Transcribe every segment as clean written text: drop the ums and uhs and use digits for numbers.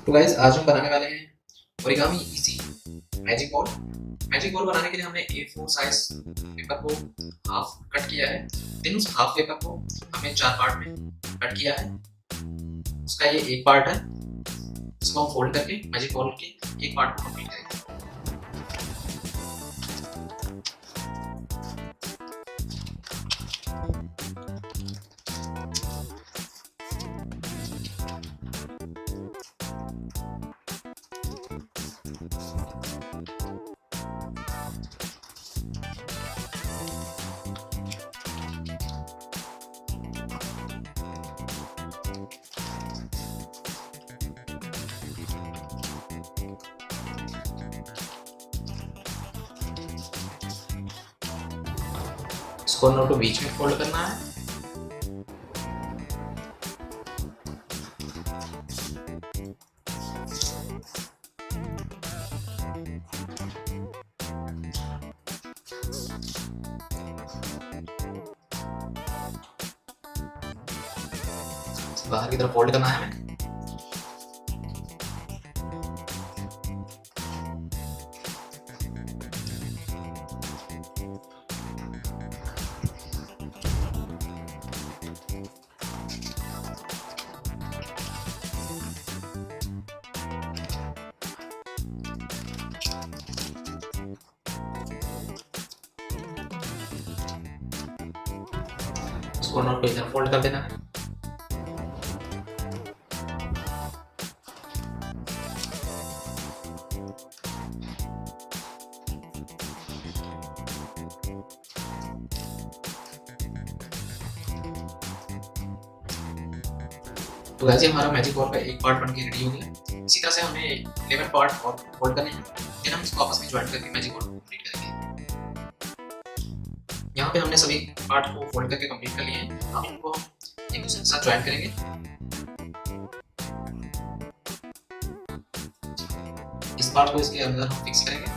तो गाइस आज हम बनाने वाले हैं origami easy magic ball. Magic ball बनाने के लिए हमने A4 साइज पेपर को हाफ कट किया है। देन उस हाफ पेपर को हमने 4 पार्ट में कट किया है। उसका ये एक पार्ट है, इसको हम फोल्ड करके मैजिक बॉल के एक पार्ट को कंप्लीट करेंगे। इस कॉर्नर को बीच में फोल्ड करना है। बाहर की तरफ फोल्ड करना है हमें। इस कॉर्नर को इधर फोल्ड कर देना है। तो वैसे हमारा मैजिक बॉल का एक पार्ट बन के रेडी हो गया। इसी तरह से हमें 11 पार्ट और फोल्ड करने हैं, फिर हम इसको आपस में ज्वाइन करके मैजिक बॉल कंप्लीट करेंगे। यहाँ पे हमने सभी पार्ट को फोल्ड करके कंप्लीट कर लिए हैं। अब इनको एक दूसरे के साथ ज्वाइन करेंगे। इस पार्ट को इसके अंदर हम फिक्स करेंगे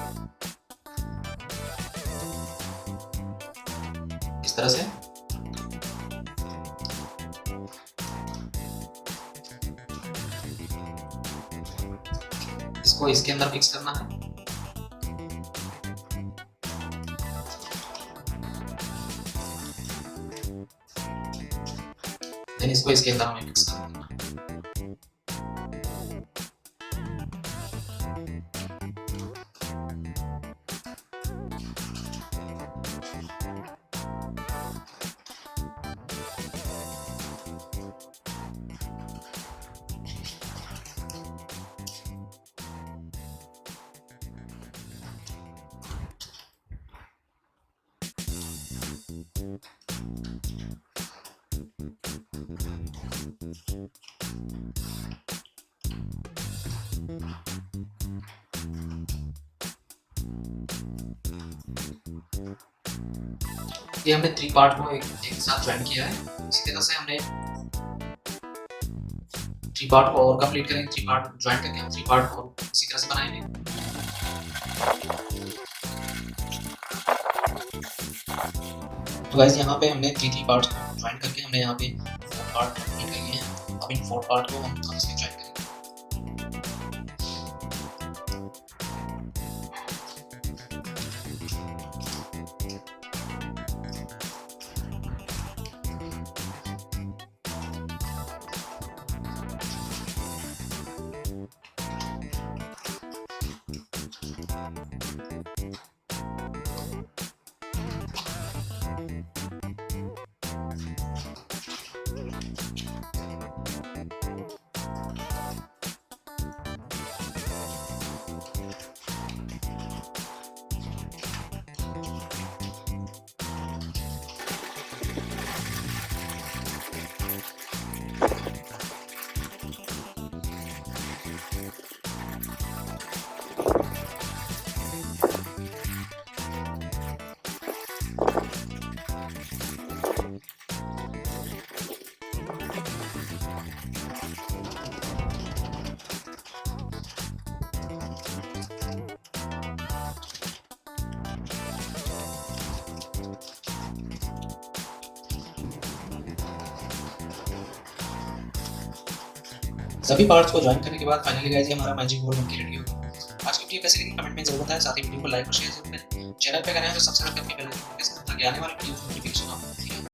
इस तरह से। इसको इसके अंदर फिक्स करना है। देन इसको इसके अंदर हमें फिक्स करना है। ये हमने 3 पार्ट को एक साथ ज्वाइन किया है। इसी तरह से हमने 3 पार्ट को और कंप्लीट करेंगे। 3 पार्ट ज्वाइन करके हम 3 पार्ट और इसी तरह से बनाएंगे। तो गाइस यहाँ पे हमने 3 पार्ट्स को ज्वाइन करके हमने यहाँ पे 4 पार्ट कंप्लीट कर लिए हैं। अब इन 4 पार्ट को हम आपस में ज्वाइन करेंगे। सभी पार्ट्स को ज्वाइन करने के बाद फाइनली गाइस ये हमारा मैजिक बॉल बनके रेडी हो गया। आज की वीडियो कैसी लगी कमेंट में जरूर बताएं, साथ ही वीडियो को लाइक और शेयर जरूर करें। चैनल पे करें तो सब्सक्राइब करके बेल आइकन प्रेस करें ताकि आने वाली वीडियो की नोटिफिकेशन आपको मिले।